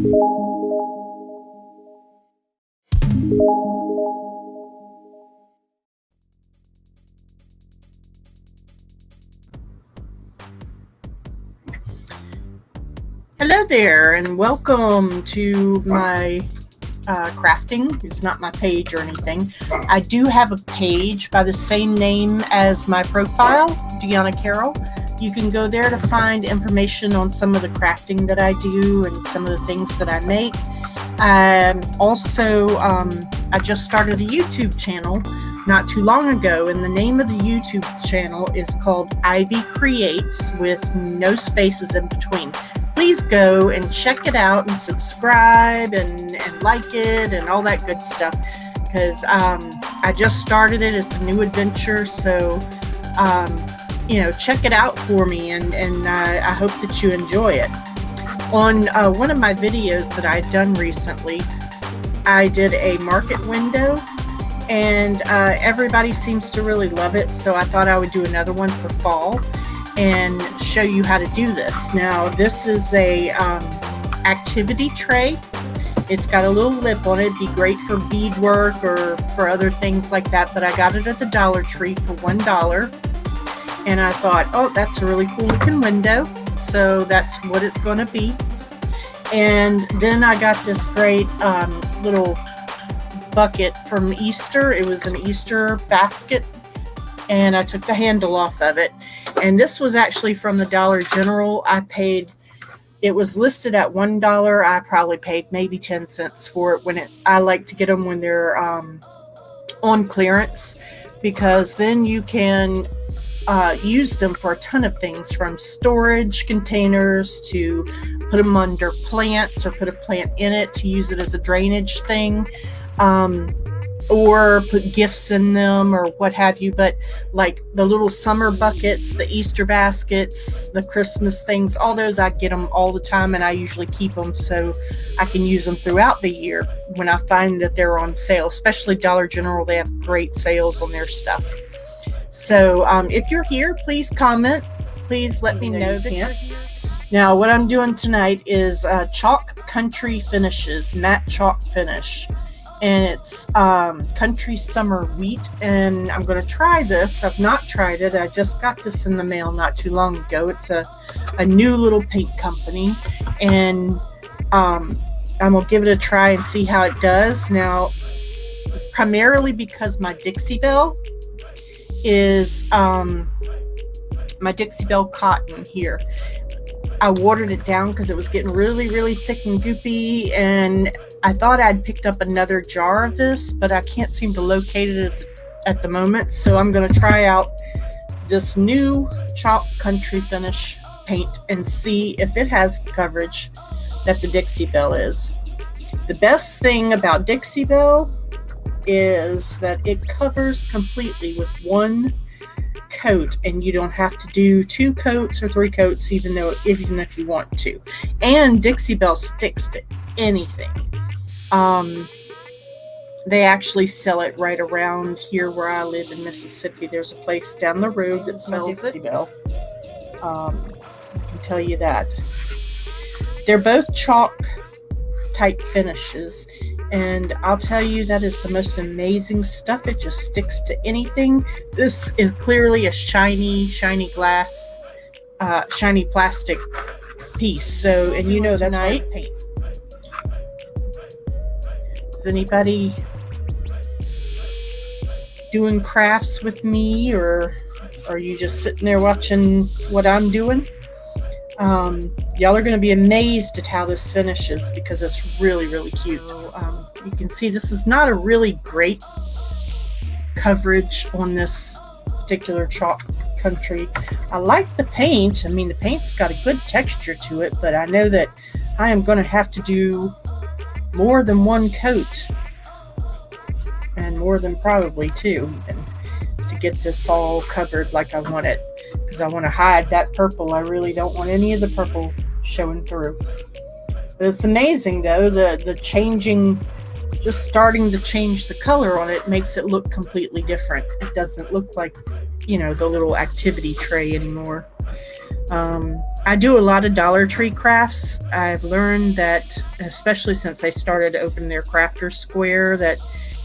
Hello there, and welcome to my crafting. It's not my page or anything. I do have a page by the same name as my profile, Deanna Carroll. You can go there to find information on some of the crafting that I do and some of the things that I make. Also, I just started a YouTube channel not too long ago, and the name of the YouTube channel is called Ivycreates with no spaces in between. Please go and check it out and subscribe and like it and all that good stuff, because I just started it. It's a new adventure, so check it out for me, and I hope that you enjoy it. On one of my videos that I'd done recently, I did a market window, and everybody seems to really love it, so I thought I would do another one for fall and show you how to do this. Now, this is a activity tray. It's got a little lip on it. It'd be great for beadwork or for other things like that, but I got it at the Dollar Tree for $1. And I thought, oh, that's a really cool looking window, so that's what it's going to be. And then I got this great little bucket from Easter. It was an Easter basket, and I took the handle off of it. And this was actually from the Dollar General. It was listed at $1. I probably paid maybe 10 cents for it. I like to get them when they're on clearance, because then you can use them for a ton of things, from storage containers to put them under plants or put a plant in it to use it as a drainage thing. Or put gifts in them or what have you. But like the little summer buckets, the Easter baskets, the Christmas things, all those, I get them all the time, and I usually keep them so I can use them throughout the year when I find that they're on sale. Especially Dollar General, they have great sales on their stuff. So if you're here, please comment. Please let me know that you're here. Now, what I'm doing tonight is chalk country finishes, matte chalk finish. And it's country summer wheat, and I'm going to try this. I've not tried it. I just got this in the mail not too long ago. It's a new little paint company, and I'm going to give it a try and see how it does. Now, primarily because my Dixie Belle is my Dixie Belle cotton here. I watered it down because it was getting really, really thick and goopy, and I thought I'd picked up another jar of this, but I can't seem to locate it at the moment. So I'm going to try out this new chalk country finish paint and see if it has the coverage that the Dixie Belle is. The best thing about Dixie Belle is that it covers completely with one coat, and you don't have to do 2 coats or 3 coats, even if you want to. And Dixie Belle sticks to anything. They actually sell it right around here where I live in Mississippi. There's a place down the road that sells Dixie Belle. I can tell you that. They're both chalk type finishes, and I'll tell you, that is the most amazing stuff. It just sticks to anything. This is clearly a shiny glass, shiny plastic piece. So, and you know that's white paint. Is anybody doing crafts with me, or are you just sitting there watching what I'm doing? Y'all are going to be amazed at how this finishes, because it's really, really cute. You can see this is not a really great coverage on this particular chalk country. I like the paint. I mean, the paint's got a good texture to it, but I know that I am going to have to do more than 1 coat, and more than probably 2 even, to get this all covered like I want it, because I want to hide that purple. I really don't want any of the purple showing through. But it's amazing though, the changing, just starting to change the color on it makes it look completely different. It doesn't look like, the little activity tray anymore. I do a lot of Dollar Tree crafts. I've learned that, especially since they started to open their crafters square that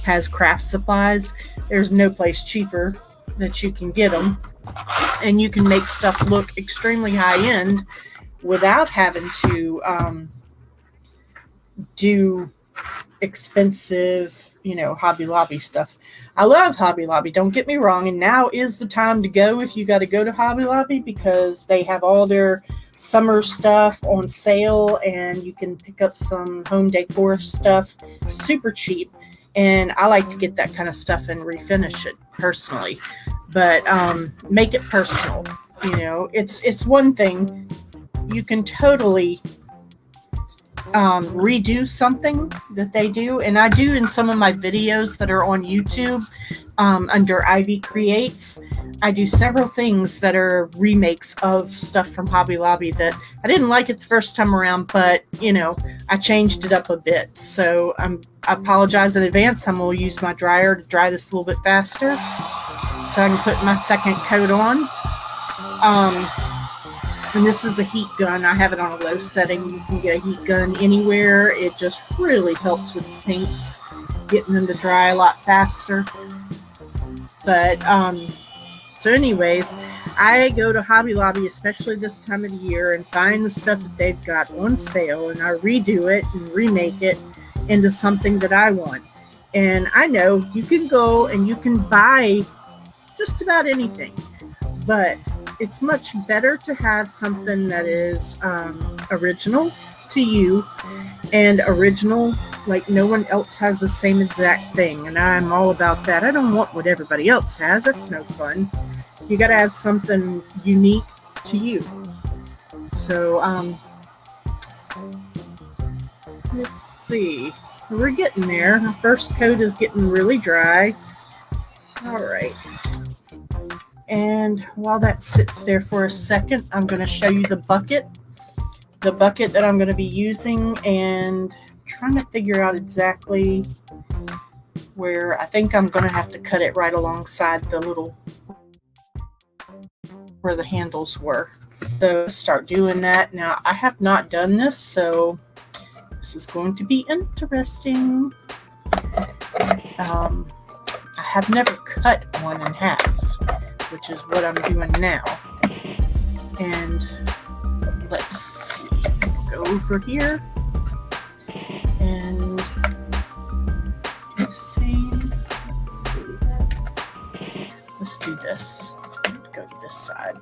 has craft supplies, there's no place cheaper that you can get them. And you can make stuff look extremely high end without having to do expensive, Hobby Lobby stuff. I love Hobby Lobby, don't get me wrong, and now is the time to go if you got to go to Hobby Lobby, because they have all their summer stuff on sale, and you can pick up some home decor stuff super cheap. And I like to get that kind of stuff and refinish it personally, but make it personal. It's one thing. You can totally redo something that they do, and I do in some of my videos that are on YouTube under Ivycreates. I do several things that are remakes of stuff from Hobby Lobby that I didn't like it the first time around, but I changed it up a bit. So I apologize in advance. I'm going to use my dryer to dry this a little bit faster so I can put my second coat on. And this is a heat gun. I have it on a low setting. You can get a heat gun anywhere. It just really helps with the paints, getting them to dry a lot faster. But, so anyways, I go to Hobby Lobby, especially this time of the year, and find the stuff that they've got on sale, and I redo it and remake it into something that I want. And I know you can go and you can buy just about anything, but it's much better to have something that is original to you, and original, like no one else has the same exact thing. And I'm all about that. I don't want what everybody else has. That's no fun. You got to have something unique to you. So let's see. We're getting there. The first coat is getting really dry. All right. And while that sits there for a second, I'm going to show you the bucket that I'm going to be using, and trying to figure out exactly where. I think I'm going to have to cut it right alongside the little, where the handles were. So start doing that. Now, I have not done this, so this is going to be interesting. I have never cut one in half, which is what I'm doing now. And let's see, go over here and do the same. Let's see. Let's do this. Go to this side.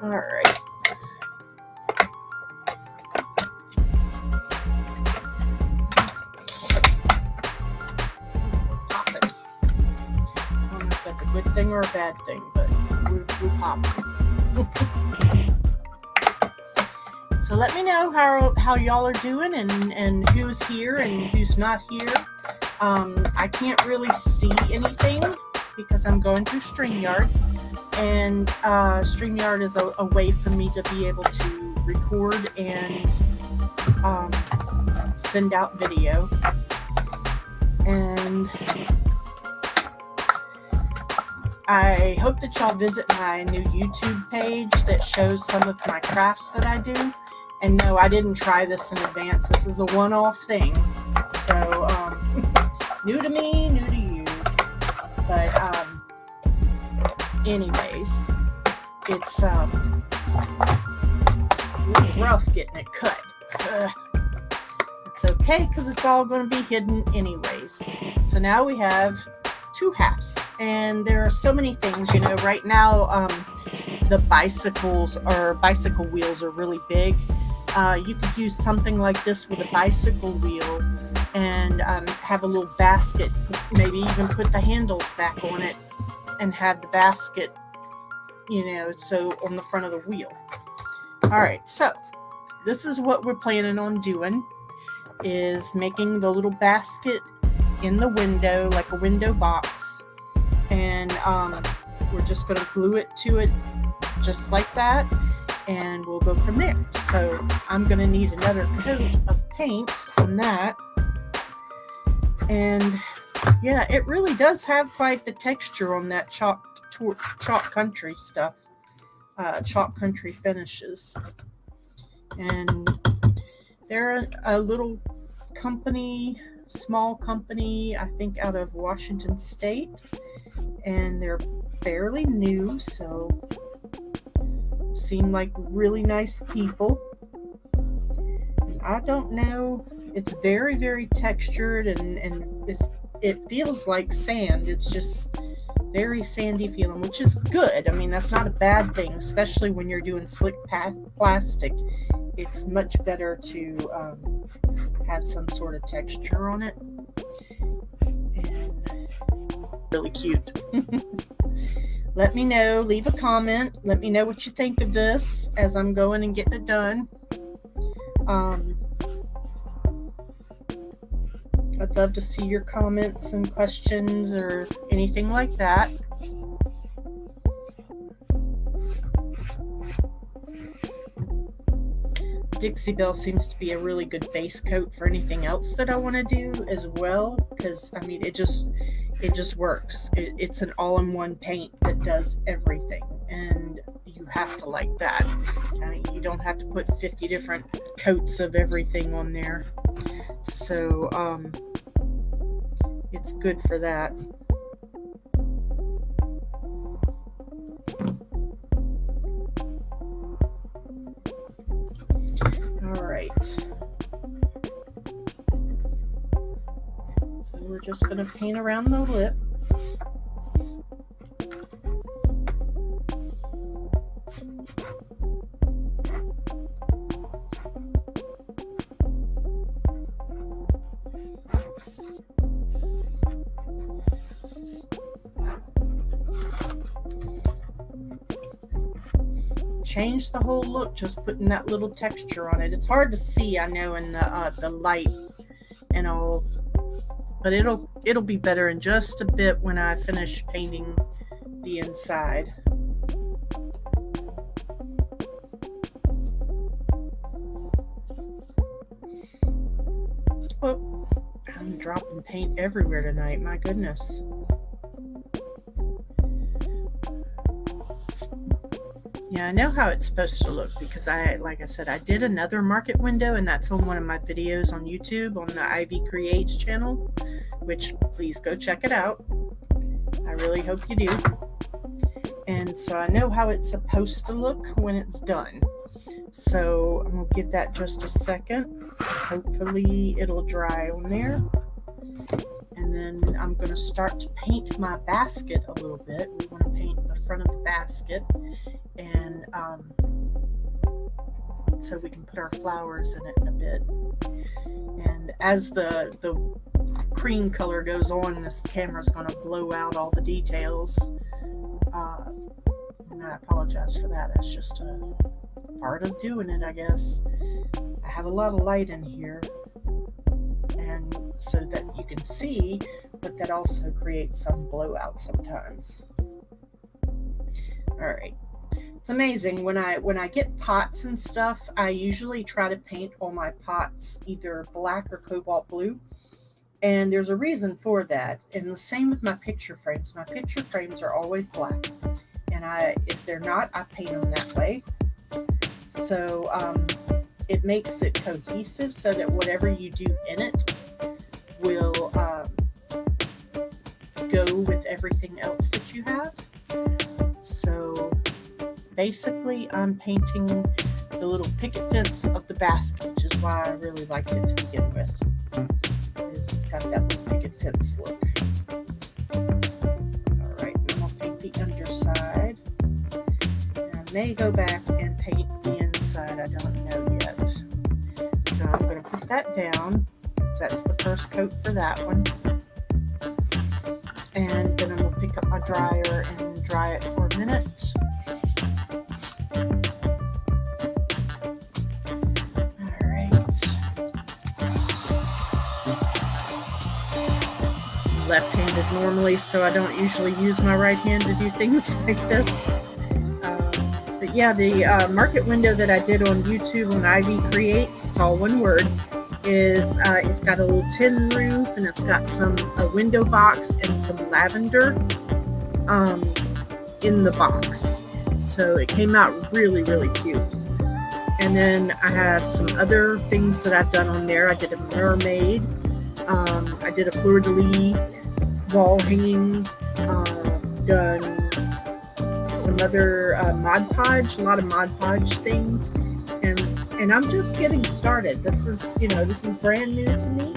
All right. Good thing or a bad thing, but we'll pop it. So let me know how y'all are doing, and who's here and who's not here. I can't really see anything because I'm going through StreamYard, and StreamYard is a way for me to be able to record and send out video. And I hope that y'all visit my new YouTube page that shows some of my crafts that I do. And no, I didn't try this in advance. This is a one-off thing. So, new to me, new to you. But, anyways, it's a little rough getting it cut. It's okay, because it's all going to be hidden anyways. So now we have two halves, and there are so many things, right now the bicycle wheels are really big. You could use something like this with a bicycle wheel, and have a little basket, maybe even put the handles back on it and have the basket, so on the front of the wheel. All right, so this is what we're planning on doing, is making the little basket in the window, like a window box, and we're just going to glue it to it just like that, and we'll go from there. So I'm going to need another coat of paint on that, and yeah, it really does have quite the texture on that chalk chalk country stuff, chalk country finishes. And they're a little company, small company, I think out of Washington State, and they're fairly new, so seem like really nice people. And I don't know, it's very, very textured, and it feels like sand. It's just very sandy feeling, which is good. I mean, that's not a bad thing, especially when you're doing slick plastic. It's much better to have some sort of texture on it. And really cute. Let me know, leave a comment, let me know what you think of this as I'm going and getting it done. I'd love to see your comments and questions or anything like that. Dixie Belle seems to be a really good base coat for anything else that I want to do as well, because I mean it just works. It's an all-in-one paint that does everything, and you have to like that. I mean, you don't have to put 50 different coats of everything on there, so it's good for that. All right, so we're just going to paint around the lip. Change the whole look just putting that little texture on it. It's hard to see, I know, in the light and all, but it'll be better in just a bit when I finish painting the inside. Oh, I'm dropping paint everywhere tonight, my goodness. Yeah, I know how it's supposed to look because like I said, I did another market window, and that's on one of my videos on YouTube on the Ivycreates channel, which please go check it out. I really hope you do. And so I know how it's supposed to look when it's done. So I'm going to give that just a second. Hopefully it'll dry on there. And then I'm going to start to paint my basket a little bit. We want to paint the front of the basket, and so we can put our flowers in it in a bit. And as the cream color goes on, this camera is going to blow out all the details. And I apologize for that. That's just a part of doing it, I guess. I have a lot of light in here, and so that you can see, but that also creates some blowout sometimes. All right, it's amazing when I get pots and stuff. I usually try to paint all my pots either black or cobalt blue, and there's a reason for that. And the same with my picture frames. My picture frames are always black, and if they're not, I paint them that way. So it makes it cohesive so that whatever you do in it will go with everything else that you have. So basically I'm painting the little picket fence of the basket, which is why I really liked it to begin with. It's got that little picket fence look. Alright, then I'll paint the underside. And I may go back and paint the inside, I don't know yet. So I'm going to put that down. That's the first coat for that one. And then I'm going to pick up my dryer and dry it for a minute. Alright. I'm left-handed normally, so I don't usually use my right hand to do things like this. But yeah, the market window that I did on YouTube on Ivycreates, it's all one word, is it's got a little tin roof, and it's got a window box and some lavender in the box. So it came out really, really cute. And then I have some other things that I've done on there. I did a mermaid. I did a fleur-de-lis wall hanging. Done some other Mod Podge, a lot of Mod Podge things. And I'm just getting started. This is brand new to me.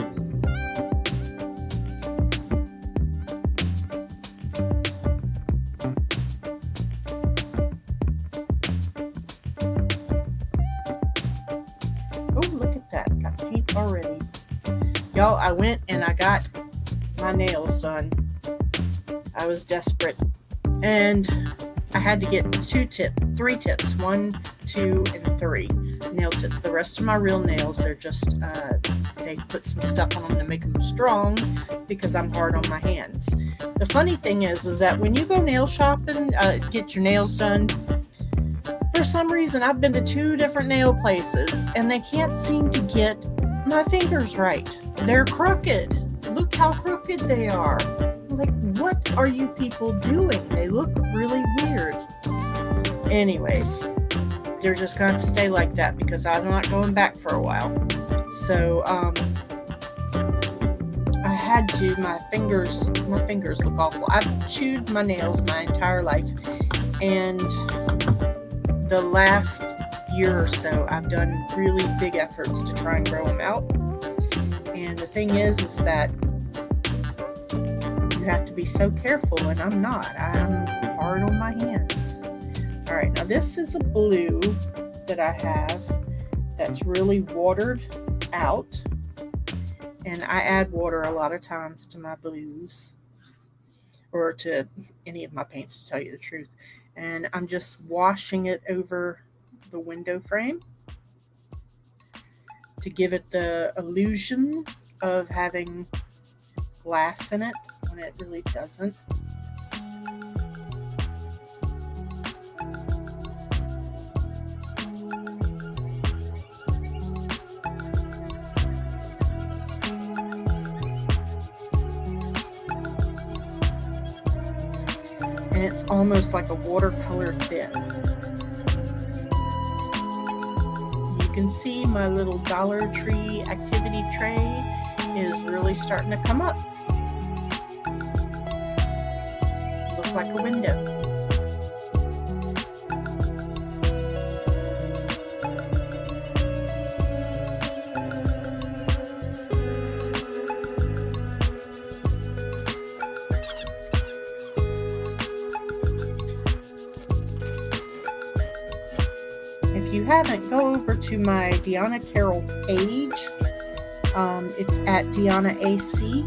Oh, look at that. Got paint already. Y'all, I went and I got my nails done. I was desperate. And I had to get 3 tips. 1, 2, and 3 nail tips. The rest of my real nails, they're just, they put some stuff on them to make them strong because I'm hard on my hands. The funny thing is that when you go nail shopping, get your nails done, for some reason, I've been to 2 different nail places and they can't seem to get my fingers right. They're crooked. Look how crooked they are. Like, what are you people doing? They look really weird. Anyways, they're just going to stay like that because I'm not going back for a while. So, I had to, my fingers look awful. I've chewed my nails my entire life. And the last year or so, I've done really big efforts to try and grow them out. And the thing is that you have to be so careful, and I'm not. I'm hard on my hands. All right, now this is a blue that I have that's really watered out, and I add water a lot of times to my blues, or to any of my paints, to tell you the truth. And I'm just washing it over the window frame to give it the illusion of having glass in it when it really doesn't. And it's almost like a watercolor thin. You can see my little Dollar Tree activity tray is really starting to come up. Look like a window. If you haven't, go over to my Deanna Carroll page. It's at Deanna AC,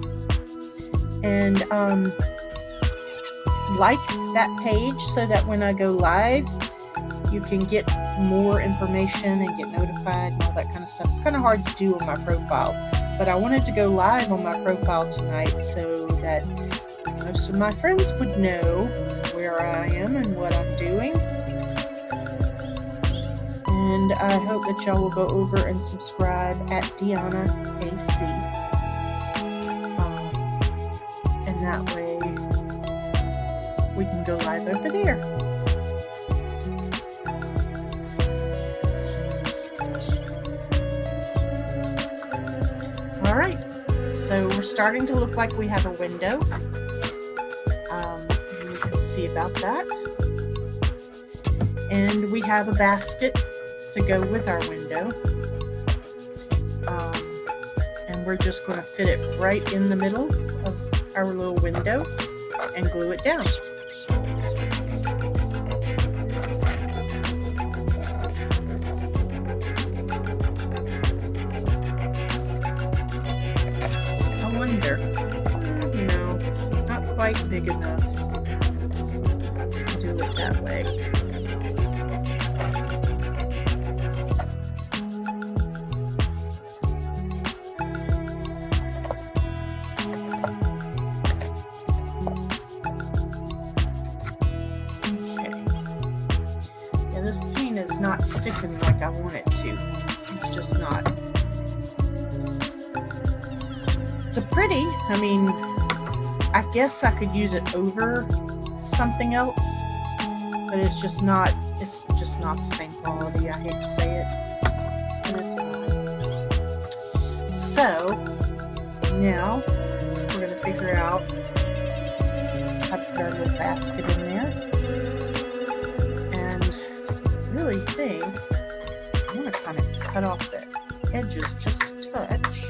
and like that page so that when I go live, you can get more information and get notified and all that kind of stuff. It's kind of hard to do on my profile, but I wanted to go live on my profile tonight so that most of my friends would know where I am and what I'm doing. And I hope that y'all will go over and subscribe at Deanna AC. And that way we can go live over there. All right, so we're starting to look like we have a window. You can see about that. And we have a basket to go with our window. And we're just going to fit it right in the middle of our little window and glue it down. I wonder, no, not quite big enough to do it that way. This paint is not sticking like I want it to. It's just not. It's pretty. I mean, I guess I could use it over something else but it's just not the same quality. I hate to say it, but it's not. So now we're going to figure out how to put our little basket in there, and really think I want to kind of cut off the edges just a touch,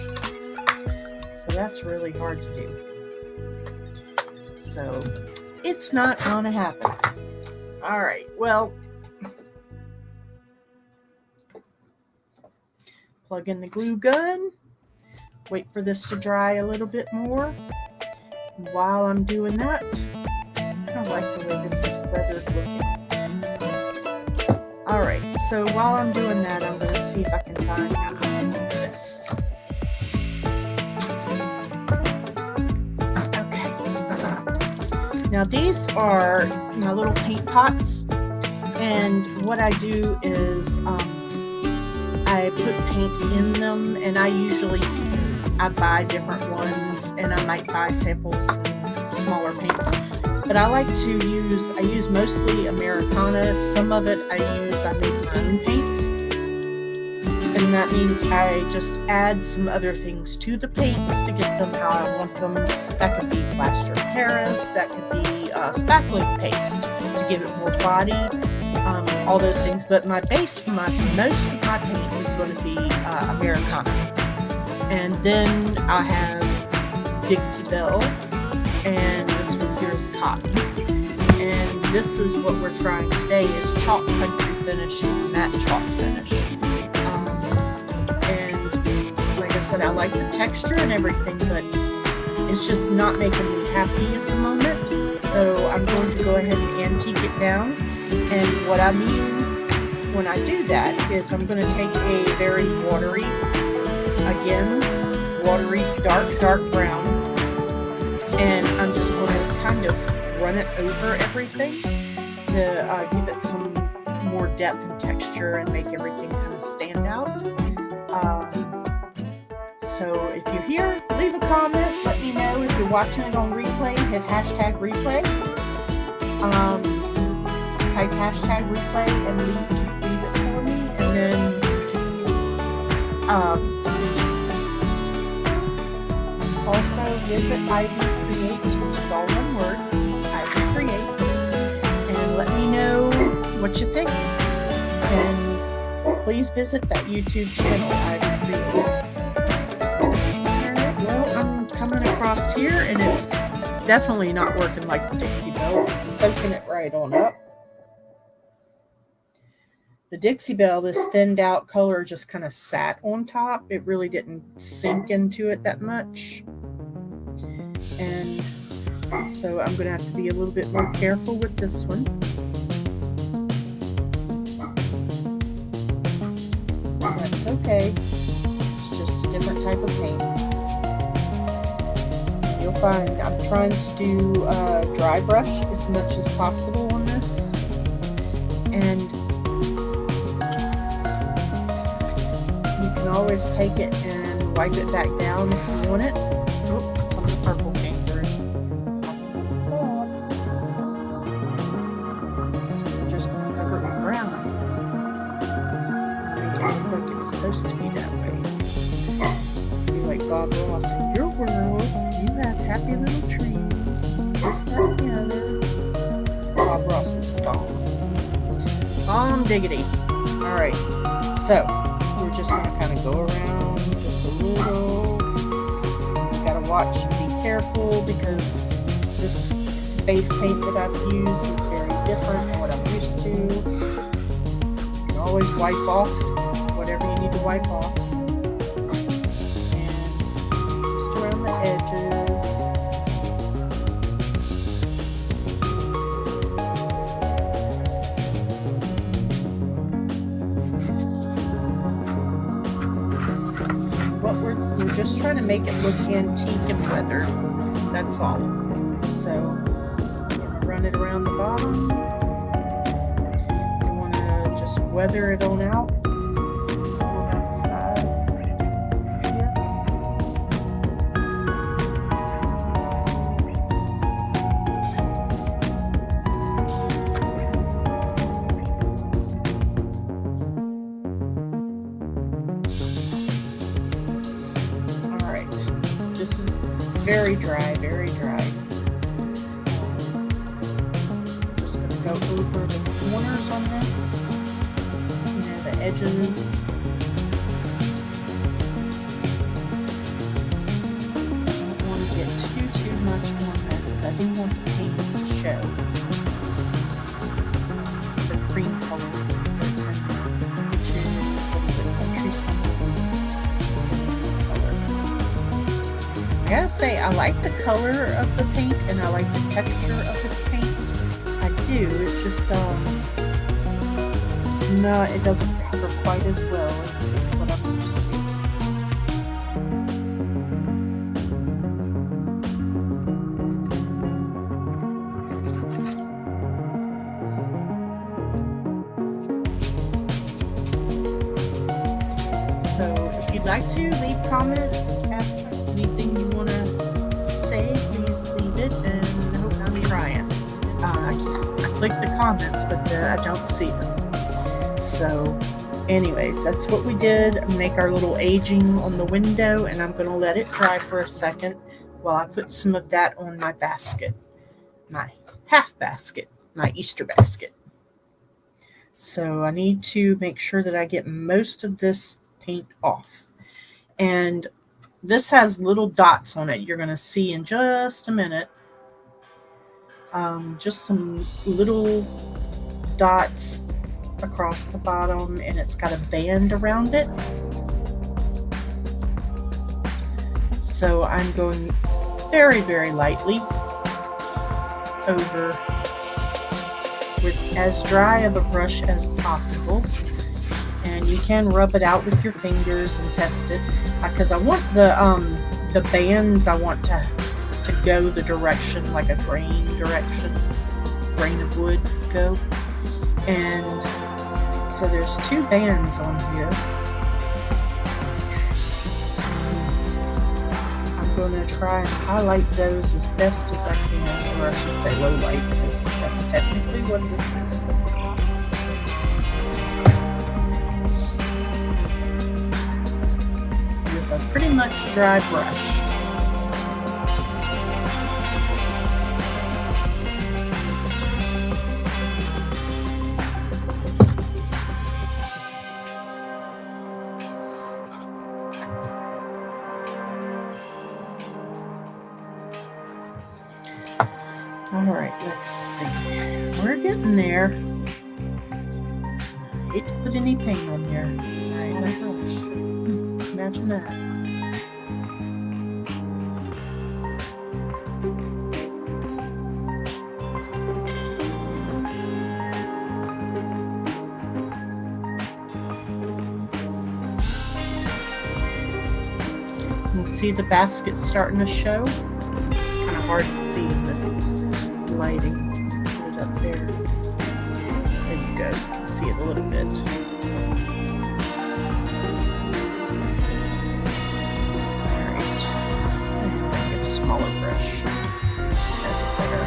but that's really hard to do. So it's not gonna happen. All right, well, plug in the glue gun, wait for this to dry a little bit more. While I'm doing that, I kind of like the way this is weathered looking. All right, so while I'm doing that, I'm going to see if I can find some of this. Okay. Now these are my little paint pots, and what I do is I put paint in them, and I buy different ones, and I might buy samples and smaller paints. But I use mostly Americana. Some of it I make my own paints. And that means I just add some other things to the paints to get them how I want them. That could be plaster of Paris, that could be spackling paste to give it more body, all those things. But my base for most of my paint is going to be Americana. And then I have Dixie Belle, and this one here is cotton. And this is what we're trying today is chalk country finishes, matte chalk finish. And like I said, I like the texture and everything, but it's just not making me happy at the moment. So I'm going to go ahead and antique it down. And what I mean when I do that is I'm going to take a very watery dark brown, and I'm just going to kind of run it over everything to give it some more depth and texture and make everything kind of stand out. So if you're here, leave a comment, let me know. If you're watching it on replay, hit hashtag replay, type hashtag replay and leave it for me, and then also visit Ivycreates, which is all one word, Ivycreates, and let me know what you think. And please visit that YouTube channel, Ivycreates. Alright, well, I'm coming across here, and it's definitely not working like the Dixie Belle. It's soaking it right on up. The Dixie Belle, this thinned out color just kind of sat on top. It really didn't sink into it that much. And so I'm going to have to be a little bit more careful with this one. That's okay. It's just a different type of paint. You'll find I'm trying to do dry brush as much as possible on this. And you can always take it and wipe it back down if you want it. Oh, some of the purple came through. So we're just going to cover it with brown. Make it look like it's supposed to be that way. Be like Bob Ross, in your world, you have happy little trees, this, that, and the other. Bob Ross is the bomb. Diggity. Alright, so we're just going to kind of go around just a little. You gotta watch and be careful because this base paint that I've used is very different than what I'm used to. You can always wipe off whatever you need to wipe off. And just around the edges. We're just trying to make it look antique and weathered. That's all. So I'm going to run it around the bottom. You want to just weather it on out. Around the sides here. very dry, very dry. Just going to go over the corners on this, the edges. I don't want to get too much on there because I do want the paints to show. The cream color that's in country color. I gotta say, I like the color of the paint and I like the texture of this paint. I do. It's just it's not. It doesn't cover quite as well as what I'm used to. So, if you'd like to leave comments, anything you want to say, please leave it. And I hope I'm trying. I click the comments, but I don't see them. So anyways, that's what we did. Make our little aging on the window, and I'm going to let it dry for a second while I put some of that on my basket, my half basket, my Easter basket. So I need to make sure that I get most of this paint off. And this has little dots on it. You're going to see in just a minute. Just some little dots across the bottom, and it's got a band around it. So I'm going very, very lightly over with as dry of a brush as possible. And you can rub it out with your fingers and test it, because I want the bands, I want to go the direction, like a grain of wood go. And so there's two bands on here. I'm going to try and highlight those as best as I can, or I should say low light, because that's technically what this is. With a pretty much dry brush. Alright, let's see. We're getting there. I hate to put any paint on there. Alright, imagine that. You can see the basket starting to show. It's kind of hard to see in this lighting. Put it up there. There you go. You can see it a little bit. Alright. I'm going to get a smaller brush. That's better.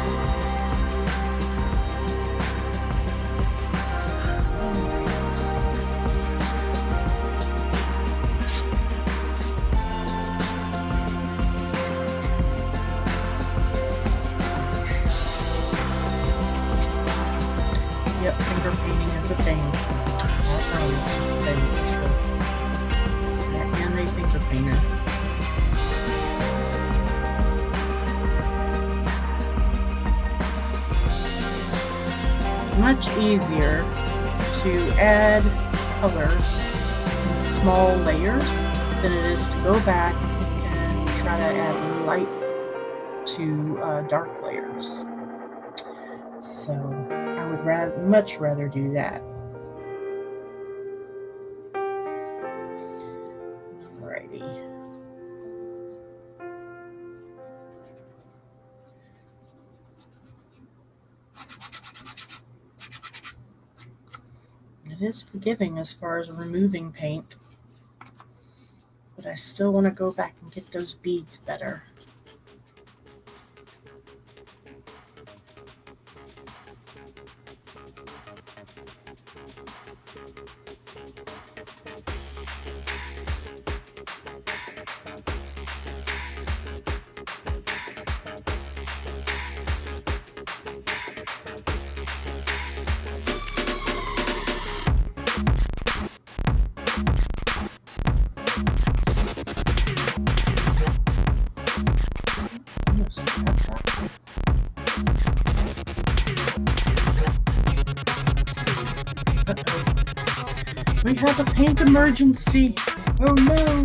Yep, finger painting is a thing. I promise it's a thing for sure. Yeah, and a finger painter. Much easier to add color in small layers than it is to go back and try to add light to dark layers. So I would much rather do that. Alrighty. It is forgiving as far as removing paint, but I still want to go back and get those beads better. We have a paint emergency. Oh no.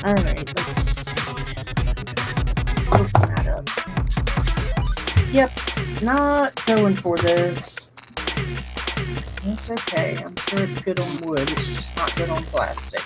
Alright, let's open that up. Yep, not going for this. It's okay. I'm sure it's good on wood. It's just not good on plastic.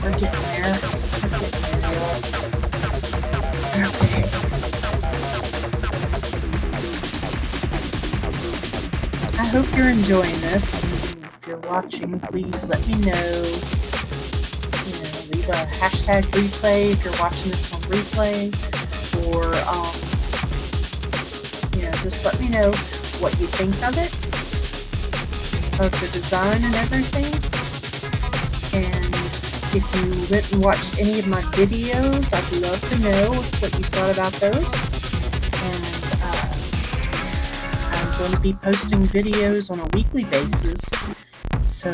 We're getting there. Okay. I hope you're enjoying this. If you're watching, please let me know. Leave a hashtag replay if you're watching this on replay, or just let me know what you think of it, of the design and everything. And if you went and watched any of my videos, I'd love to know what you thought about those. And I'm going to be posting videos on a weekly basis, so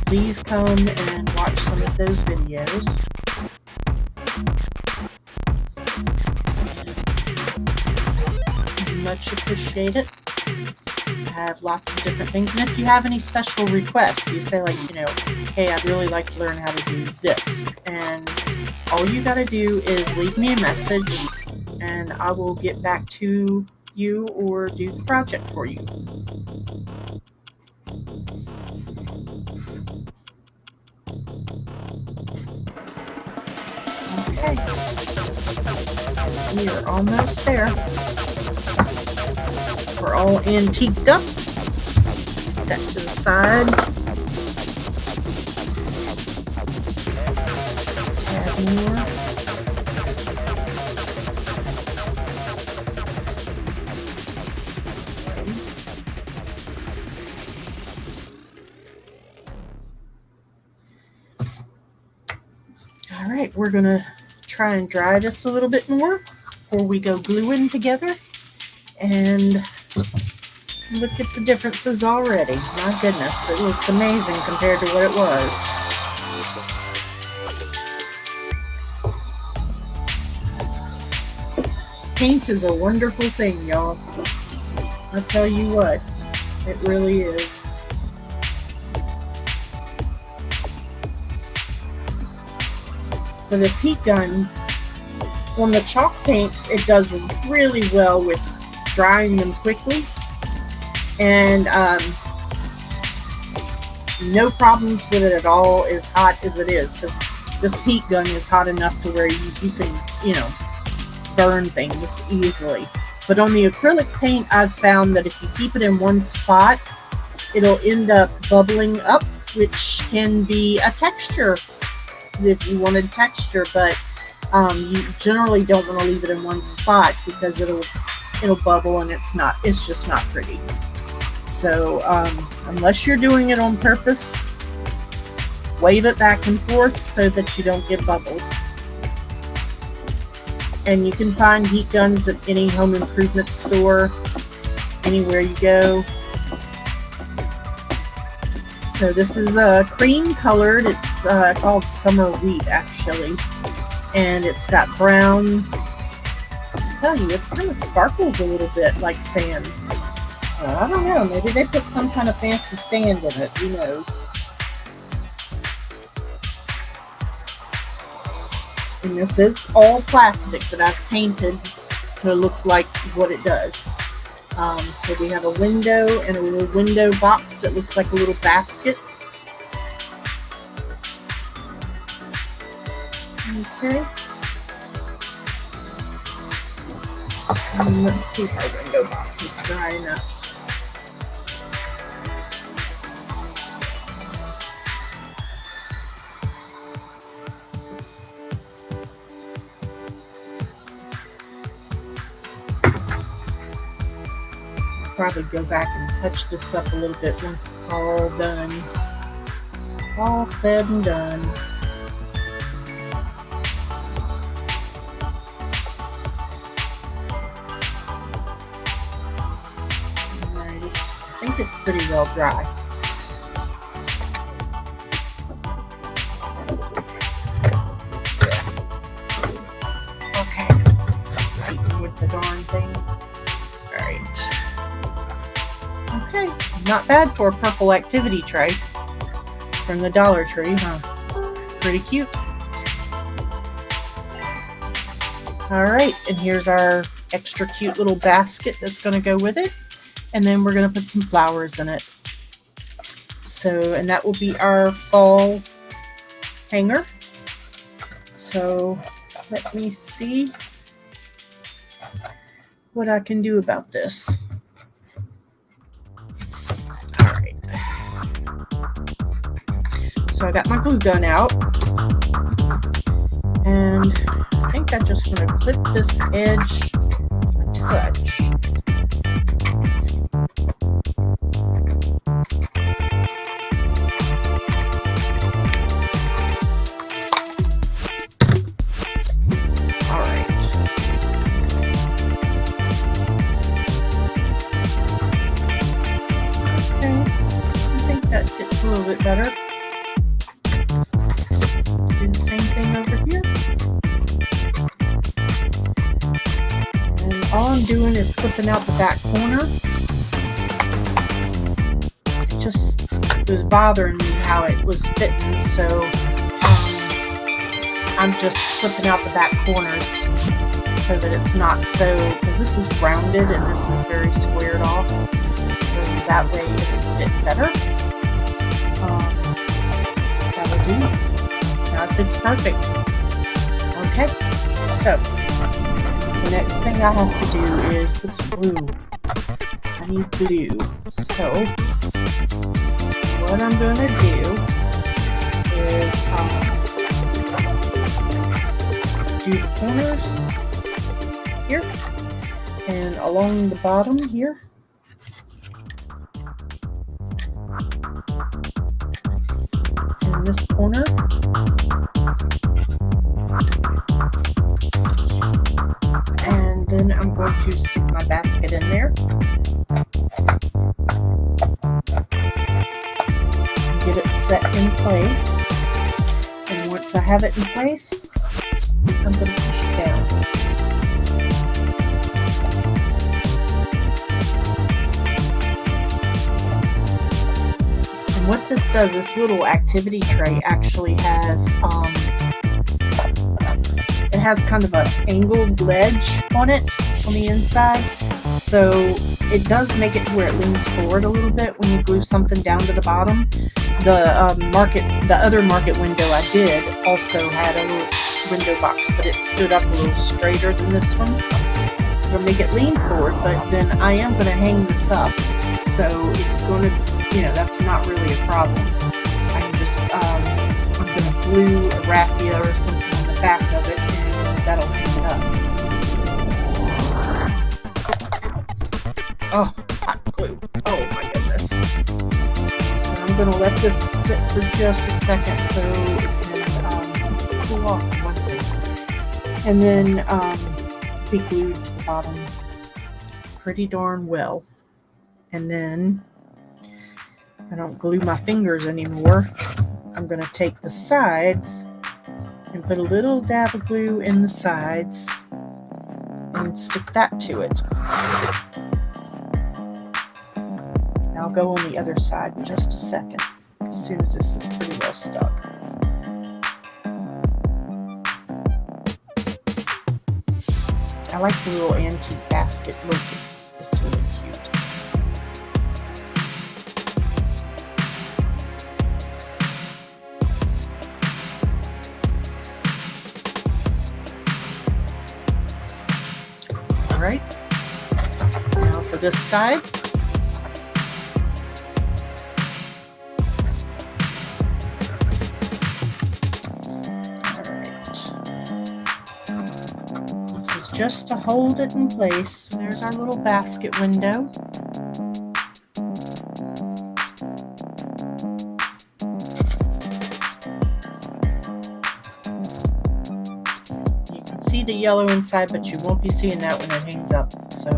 please come and watch some of those videos. Much appreciate it. I have lots of different things, and if you have any special requests, you say like, hey, I'd really like to learn how to do this, and all you got to do is leave me a message, and I will get back to you or do the project for you. Okay, we are almost there. We're all antiqued up. Set that to the side. Add more. All right, we're gonna try and dry this a little bit more before we go gluing together. And look at the differences already. My goodness, it looks amazing compared to what it was. Paint is a wonderful thing, y'all. I'll tell you what, it really is. So this heat gun, on the chalk paints, it does really well with drying them quickly, and no problems with it at all as hot as it is, because this heat gun is hot enough to where you can burn things easily. But on the acrylic paint, I've found that if you keep it in one spot, it'll end up bubbling up, which can be a texture if you wanted texture, but you generally don't want to leave it in one spot because it'll bubble, and it's just not pretty. So unless you're doing it on purpose, wave it back and forth so that you don't get bubbles. And you can find heat guns at any home improvement store, anywhere you go. So this is cream colored. It's called Summer Wheat, actually. And it's got brown. I tell you, it kind of sparkles a little bit like sand. I don't know. Maybe they put some kind of fancy sand in it. Who knows? And this is all plastic that I've painted to look like what it does. So we have a window and a little window box that looks like a little basket. Okay. And let's see if our window box is dry enough. Probably go back and touch this up a little bit once it's all done. All said and done. Alrighty. I think it's pretty well dry. Okay. Fighting with the darn thing. Alright. Okay. Not bad for a purple activity tray from the Dollar Tree, huh? Pretty cute. Alright, and here's our extra cute little basket that's going to go with it. And then we're going to put some flowers in it. So, and that will be our fall hanger. So, let me see what I can do about this. Alright. So I got my glue gun out. And I think I'm just going to clip this edge a touch. Alright. Okay. I think that fits a little bit better. Do the same thing over here. And all I'm doing is clipping out the back corner. It was bothering me how it was fitting, so I'm just clipping out the back corners so that it's not so, because this is rounded and this is very squared off, so that way it'll fit better. That'll do. Now it fits perfect. Okay, so the next thing I have to do is put some glue. I need glue. So what I'm going to do is do the corners here and along the bottom here. In this corner. And then I'm going to stick my basket in there. Get it set in place. And once I have it in place, I'm going to push it down. And what this does, this little activity tray actually has it has kind of an angled ledge on it on the inside, so it does make it where it leans forward a little bit when you glue something down to the bottom. The other market window I did also had a little window box, but it stood up a little straighter than this one, so it'll make it lean forward. But then I am going to hang this up, so it's going to, that's not really a problem. I can just I'm going to glue a raffia or something on the back of it, and that'll hang it up. Oh, hot glue. Oh my goodness. So I'm going to let this sit for just a second so it can cool off one thing. And then be glued to the bottom pretty darn well. And then I don't glue my fingers anymore. I'm going to take the sides and put a little dab of glue in the sides and stick that to it. I'll go on the other side in just a second, as soon as this is pretty well stuck. I like the little antique basket look. It's really cute. All right. Now for this side. Just to hold it in place. There's our little basket window. see the yellow inside, but you won't be seeing that when it hangs up. So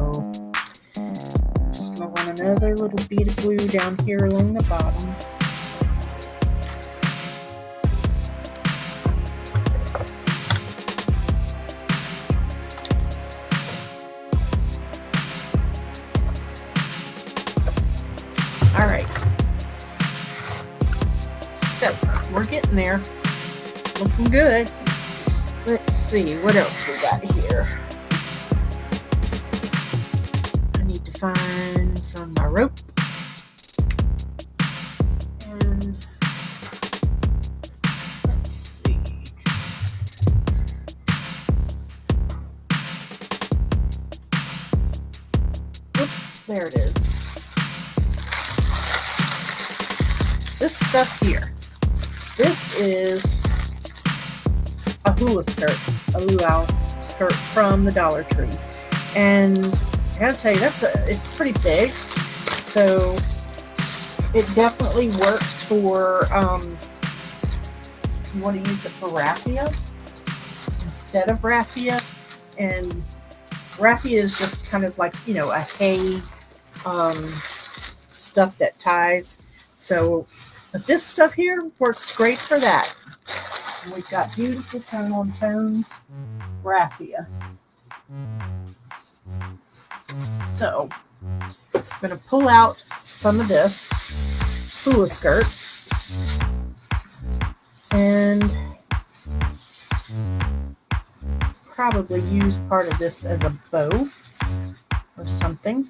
I'm just going to run another little bead of glue down here along the bottom. All right. So we're getting there. Looking good. Let's see what else we got here. I need to find some of my rope. And let's see. Oop, there it is. This stuff here. This is a hula skirt, a luau skirt from the Dollar Tree, and I gotta tell you, it's pretty big, so it definitely works for if you want to use it for raffia instead of raffia. And raffia is just kind of like, you know, a hay stuff that ties. So, but this stuff here works great for that. And we've got beautiful tone-on-tone raffia. So, I'm going to pull out some of this hula skirt and probably use part of this as a bow or something.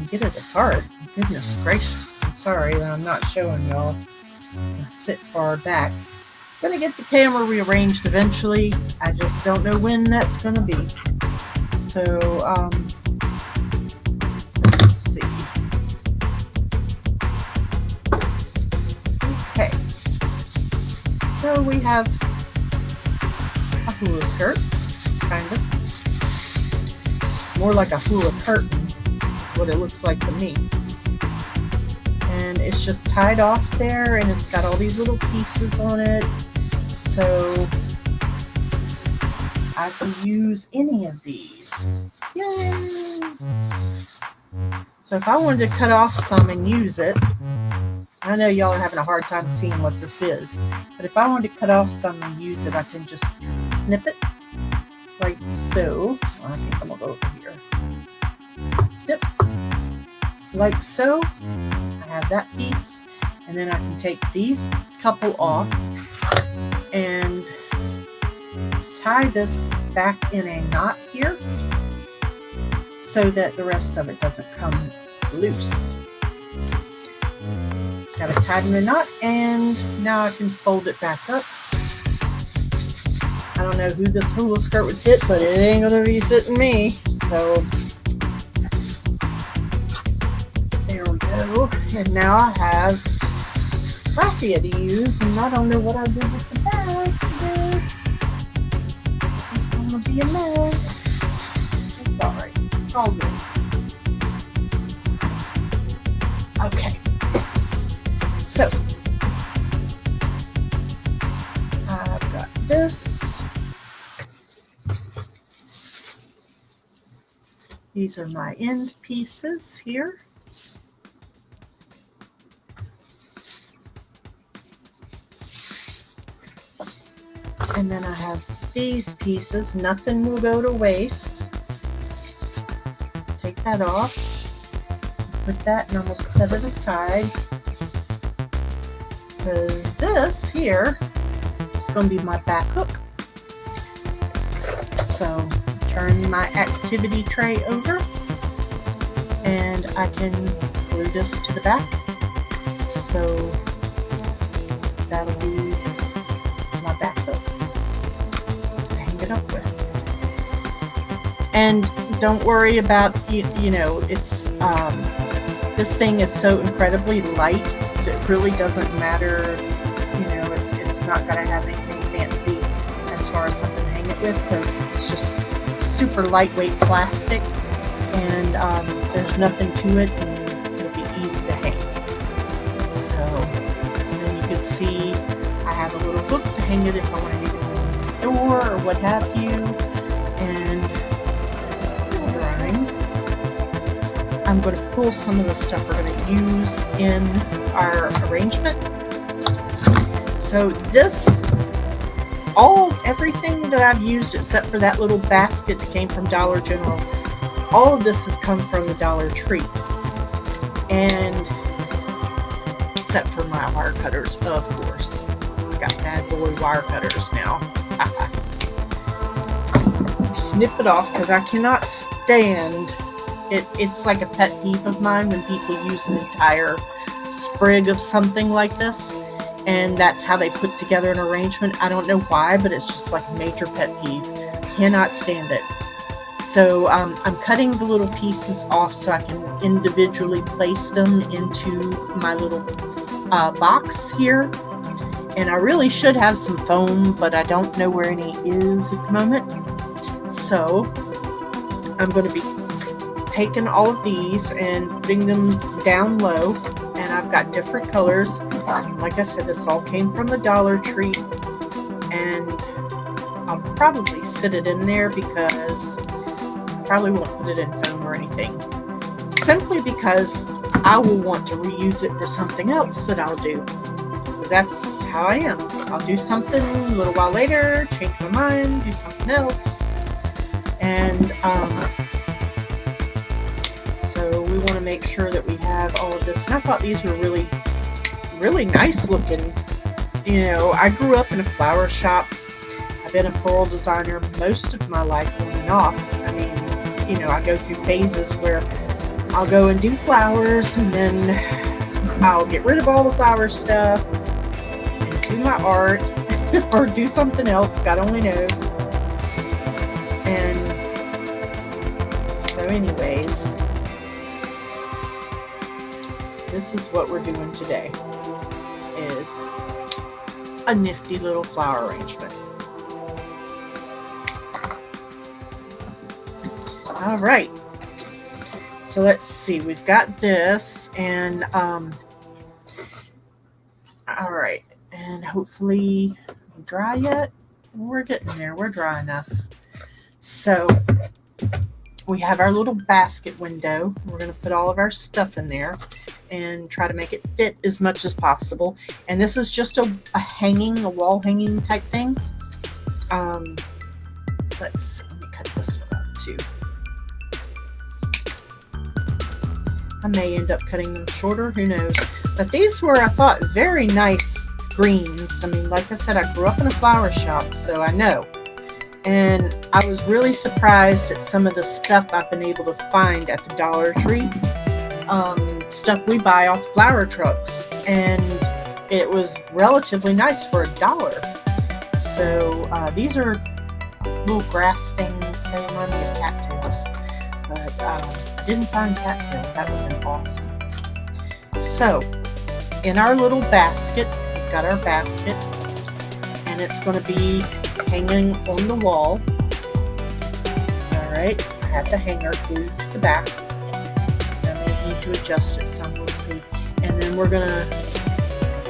Get it apart. Goodness gracious. I'm sorry that I'm not showing y'all. I sit far back. Gonna get the camera rearranged eventually. I just don't know when that's gonna be. So, let's see. Okay. So we have a hula skirt, kind of. More like a hula curtain. What it looks like to me, and it's just tied off there, and it's got all these little pieces on it, so I can use any of these. Yay! So if I wanted to cut off some and use it, I know y'all are having a hard time seeing what this is, but if I wanted to cut off some and use it, I can just snip it like so. I think I'm gonna go over here. Snip. Like so. I have that piece, and then I can take these couple off and tie this back in a knot here so that the rest of it doesn't come loose. Got it tied in a knot, and now I can fold it back up. I don't know who this hula skirt would fit, but it ain't gonna be fitting me, so and now I have raffia to use, and I don't know what I did with the bag today. It's gonna be a mess. It's alright. It's all good. Okay. So I've got this. These are my end pieces here. And then I have these pieces. Nothing will go to waste. Take that off. Put that, and I'm going to set it aside. Because this here is going to be my back hook. So turn my activity tray over, and I can glue this to the back. So that'll be my back hook. Up with. And don't worry about, you know, it's this thing is so incredibly light that it really doesn't matter, you know, it's not going to have anything fancy as far as something to hang it with, because it's just super lightweight plastic, and there's nothing to it, and it'll be easy to hang. can see I have a little hook to hang it if I want to hang it on the door or what have you. And it's still drying. I'm going to pull some of the stuff we're going to use in our arrangement. So this, everything that I've used except for that little basket that came from Dollar General, all of this has come from the Dollar Tree. And except for my wire cutters, of course. I've got bad boy wire cutters now. Snip it off because I cannot stand it. It's like a pet peeve of mine when people use an entire sprig of something like this, and that's how they put together an arrangement. I don't know why, but it's just like a major pet peeve. Cannot stand it. So I'm cutting the little pieces off so I can individually place them into my little box here. And I really should have some foam, but I don't know where any is at the moment. So I'm going to be taking all of these and putting them down low. And I've got different colors. Like I said, this all came from the Dollar Tree. And I'll probably sit it in there because I probably won't put it in foam or anything. Simply because I will want to reuse it for something else that I'll do. Because that's how I am. I'll do something a little while later, change my mind, do something else. And so we want to make sure that we have all of this. And I thought these were really, really nice looking. You know, I grew up in a flower shop. I've been a floral designer most of my life on and off. I mean, you know, I go through phases where I'll go and do flowers, and then I'll get rid of all the flower stuff and do my art or do something else, God only knows. And so anyways, this is what we're doing today, is a nifty little flower arrangement. All right. So let's see, we've got this, and all right, and hopefully dry yet. We're getting there. We're dry enough. So we have our little basket window. We're going to put all of our stuff in there and try to make it fit as much as possible. And this is just a wall hanging type thing. Let me cut this one out too. I may end up cutting them shorter, who knows. But these were, I thought, very nice greens. I mean, like I said, I grew up in a flower shop, so I know. And I was really surprised at some of the stuff I've been able to find at the Dollar Tree. Stuff we buy off the flower trucks. And it was relatively nice for $1. So these are little grass things. They remind me of cattails. But I didn't find cattails. That would have been awesome. So, in our little basket, we've got our basket, and it's going to be hanging on the wall. Alright, I have the hanger glued to the back. I may need to adjust it some, we'll see. And then we're going to,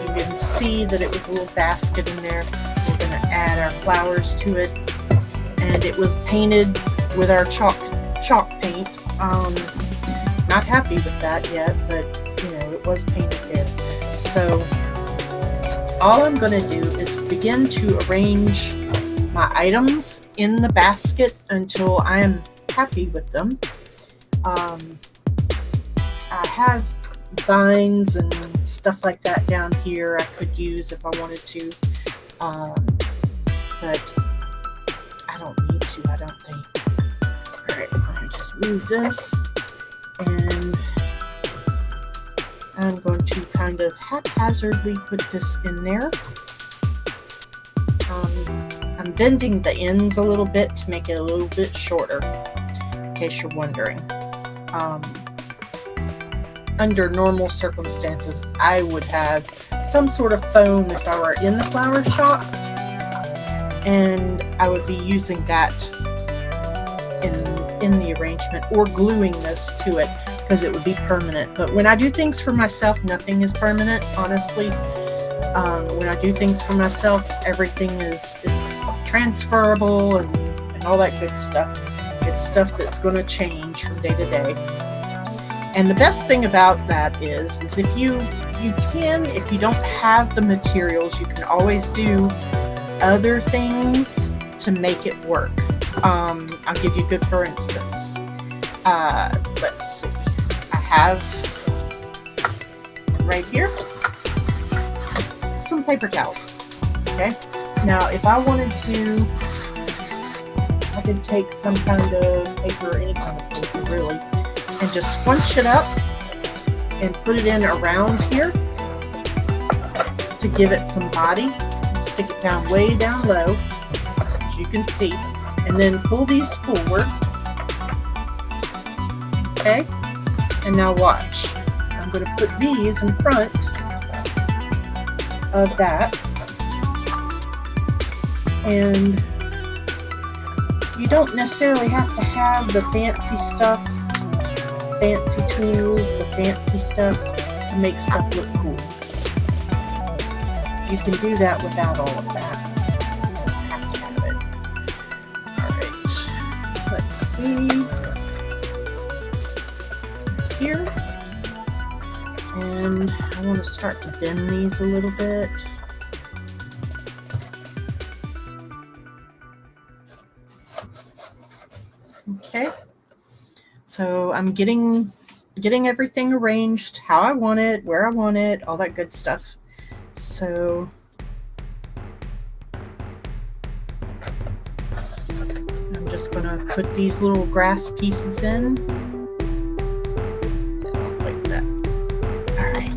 you can see that it was a little basket in there. We're going to add our flowers to it. And it was painted with our chalk paint. Not happy with that yet, but you know, it was painted there. So all I'm going to do is begin to arrange my items in the basket until I am happy with them. I have vines and stuff like that down here I could use if I wanted to, but I don't need to, I don't think. Alright, I'm going to just move this, and I'm going to kind of haphazardly put this in there. I'm bending the ends a little bit to make it a little bit shorter, in case you're wondering. Under normal circumstances, I would have some sort of foam if I were in the flower shop, and I would be using that in the arrangement, or gluing this to it because it would be permanent. But when I do things for myself, nothing is permanent, honestly. When I do things for myself, everything is transferable and all that good stuff. It's stuff that's going to change from day to day. And the best thing about that is if you can, if you don't have the materials, you can always do other things to make it work. I'll give you a good for instance. Let's see. I have right here some paper towels. Okay. Now, if I wanted to, I could take some kind of paper, any kind of paper really, and just scrunch it up and put it in around here to give it some body. Stick it down way down low, as you can see, and then pull these forward. Okay, and now watch. I'm going to put these in front of that, and you don't necessarily have to have the fancy stuff, fancy tools, the fancy stuff to make stuff look cool. You can do that without all of that. You don't have to have it. Alright, let's see. Here. And I want to start to bend these a little bit. Okay. So I'm getting everything arranged how I want it, where I want it, all that good stuff. So I'm just going to put these little grass pieces in. Like that. All right.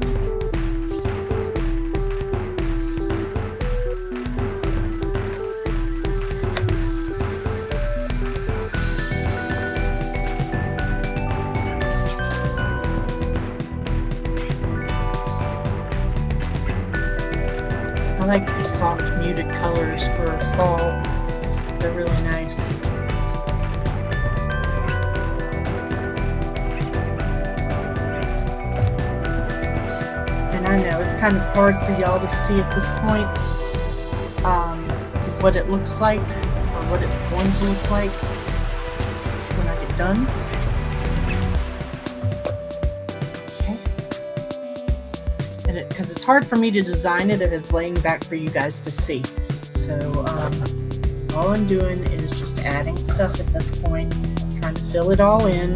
I like the soft muted colors for fall. They're really nice. And I know it's kind of hard for y'all to see at this point what it looks like or what it's going to look like when I get done. Because it's hard for me to design it if it's laying back for you guys to see. So all I'm doing is just adding stuff at this point, trying to fill it all in,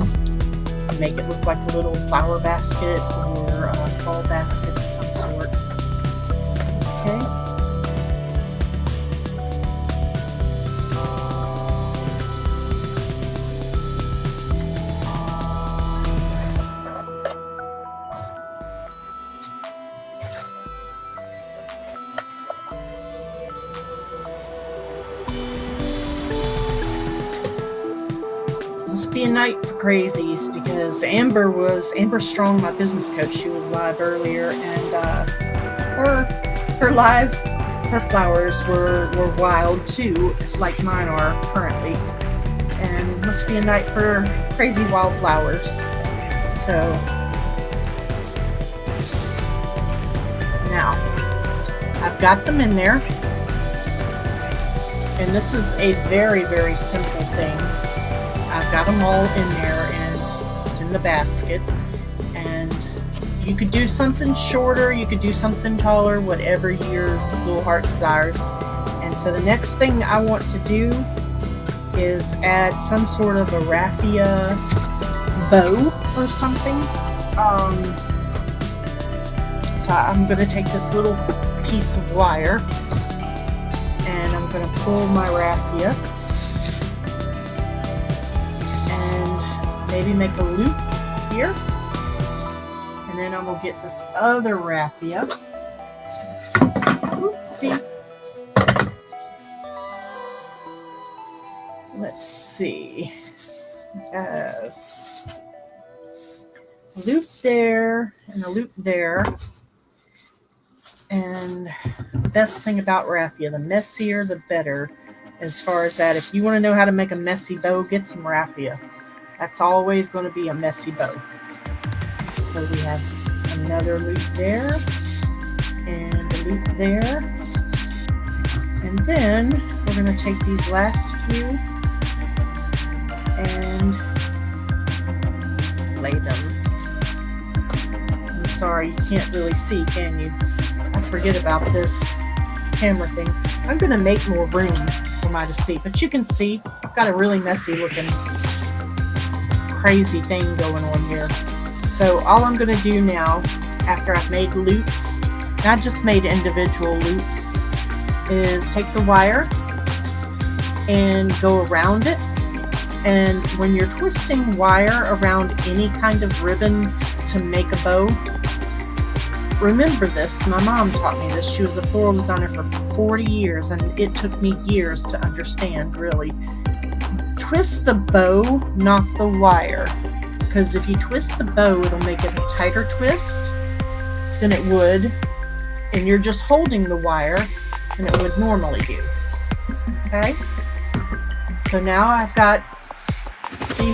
make it look like a little flower basket or a fall basket of some sort. Okay. Must be a night for crazies because Amber Strong, my business coach, she was live earlier, and her flowers were wild too, like mine are currently. And must be a night for crazy wildflowers. So now I've got them in there, and this is a very, very simple thing. I've got them all in there, and it's in the basket. And you could do something shorter, you could do something taller, whatever your little heart desires. And so the next thing I want to do is add some sort of a raffia bow or something. So I'm going to take this little piece of wire, and I'm going to pull my raffia. Maybe make a loop here, and then I'm gonna get this other raffia. Oopsie. Let's see. A loop there and a loop there. And the best thing about raffia, the messier the better. As far as that, if you want to know how to make a messy bow, get some raffia. That's always going to be a messy bow. So we have another loop there and loop there. And then we're going to take these last few and lay them. I'm sorry, you can't really see, can you? I forget about this camera thing. I'm going to make more room for my to see, but you can see I've got a really messy looking crazy thing going on here. So all I'm going to do now, after I've made loops, and I just made individual loops, is take the wire and go around it. And when you're twisting wire around any kind of ribbon to make a bow, remember this. My mom taught me this. She was a floral designer for 40 years, and it took me years to understand, really. Twist the bow, not the wire. Because if you twist the bow, it'll make it a tighter twist than it would, and you're just holding the wire than it would normally do. Okay? So now I've got, see,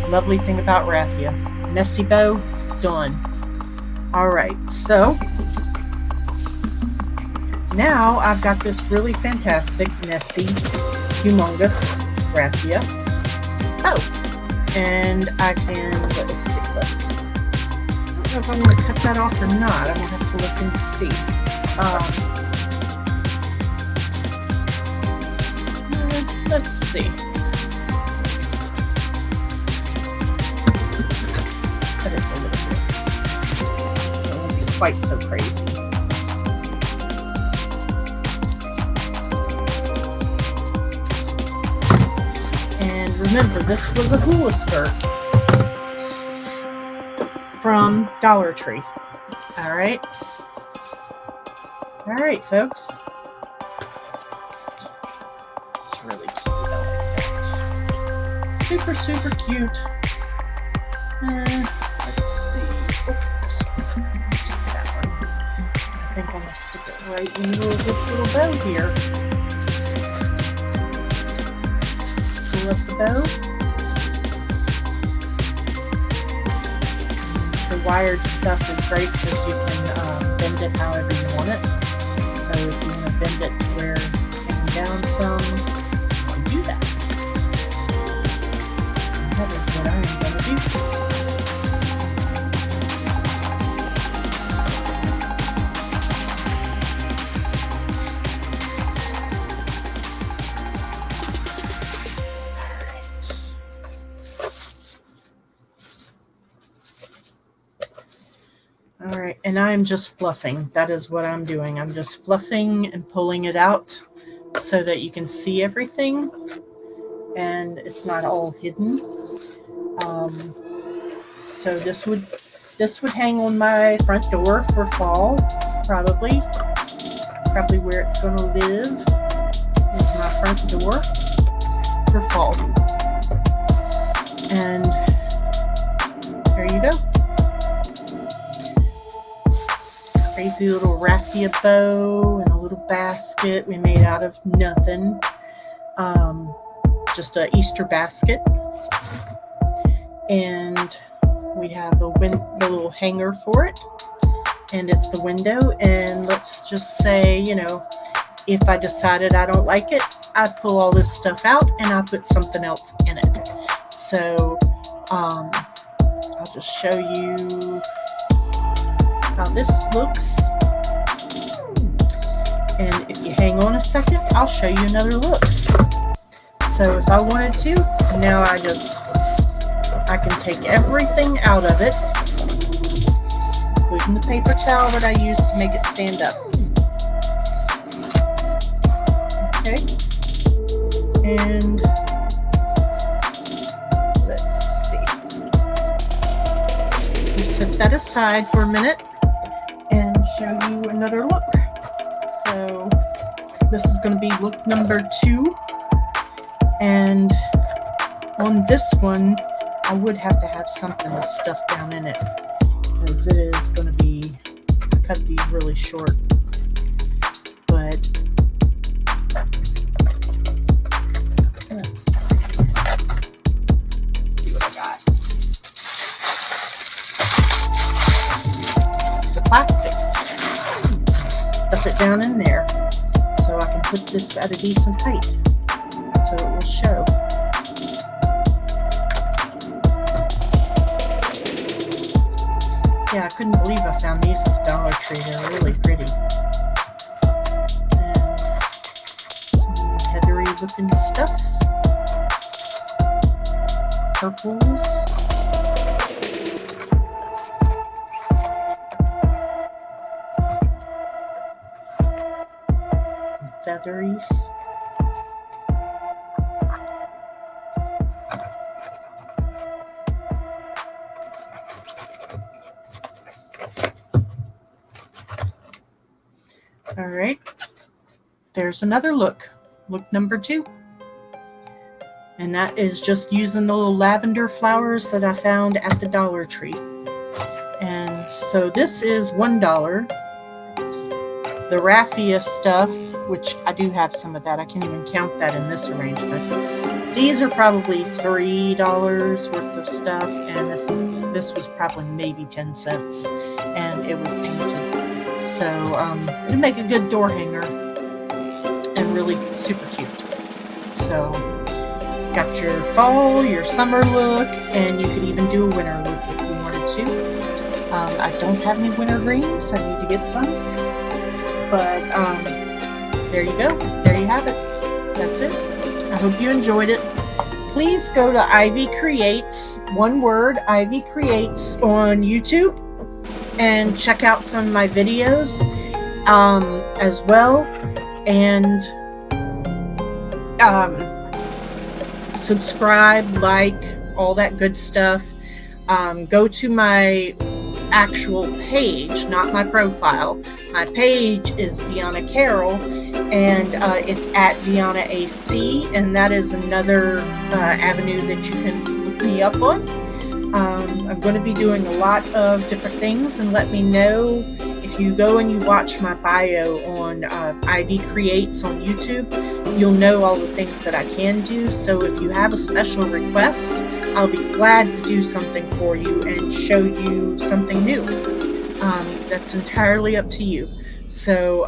lovely thing about raffia. Messy bow, done. Alright, so now I've got this really fantastic, messy, humongous raffia. Oh, and I can, let's see, I don't know if I'm going to cut that off or not. I'm going to have to look and see. Let's see. Cut it a little bit, so it won't be quite so crazy. And remember, this was a hula skirt from Dollar Tree. All right, folks. It's really cute. I like that. Super, super cute. Let's see. Oops. Take that one. I think I'm gonna stick it right in the middle of this little bow here. Pull up the bow. The wired stuff is great because you can bend it however you want it. So if you want to bend it to where it's hanging down some, you can do that. And that is what I am going to do. Alright, and I'm just fluffing. That is what I'm doing. I'm just fluffing and pulling it out so that you can see everything and it's not all hidden. So this would hang on my front door for fall, probably where it's going to live is my front door for fall. And there you go. Crazy little raffia bow and a little basket we made out of nothing. Just a Easter basket. And we have the little hanger for it. And it's the window. And let's just say, you know, if I decided I don't like it, I pull all this stuff out and I put something else in it. So I'll just show you how this looks. And if you hang on a second, I'll show you another look. So if I wanted to, now I can take everything out of it, including the paper towel that I used to make it stand up. Okay. And let's see. We'll set that aside for a minute and show you another look. So this is going to be look number 2. And on this one, I would have to have something to stuff down in it because it is going to be, I cut these really short. But let's see what I got. Piece of plastic. The stuff it down in there so I can put this at a decent height so it will show. Yeah, I couldn't believe I found these at the Dollar Tree. They're really pretty. And some heathery looking stuff. Purples. Featheries. All right, there's another look number 2. And that is just using the little lavender flowers that I found at the Dollar Tree. And so this is $1. The raffia stuff, which I do have some of that. I can't even count that in this arrangement. These are probably $3 worth of stuff, and this was probably maybe 10 cents, and it was painted. So it'll make a good door hanger and really super cute. So got your fall, your summer look, and you could even do a winter look if you wanted to. I don't have any winter greens. I need to get some. But there you go. There you have it. That's it. I hope you enjoyed it. Please go to Ivycreates, one word, Ivycreates on YouTube, and check out some of my videos as well. And subscribe, like, all that good stuff. Go to my actual page, not my profile. My page is Deanna Carroll, and it's at Deanna AC, and that is another avenue that you can look me up on. I'm going to be doing a lot of different things, and let me know if you go and you watch my bio on Ivycreates on YouTube. You'll know all the things that I can do. So if you have a special request, I'll be glad to do something for you and show you something new. That's entirely up to you. So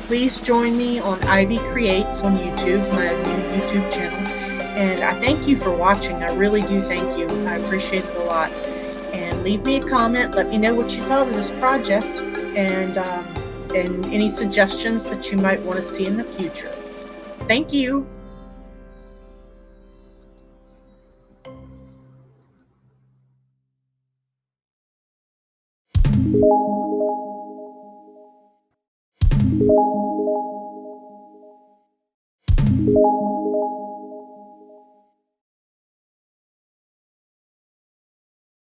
please join me on Ivycreates on YouTube, my new YouTube channel. And I thank you for watching. I really do thank you. I appreciate it a lot. And leave me a comment. Let me know what you thought of this project, and any suggestions that you might want to see in the future. Thank you.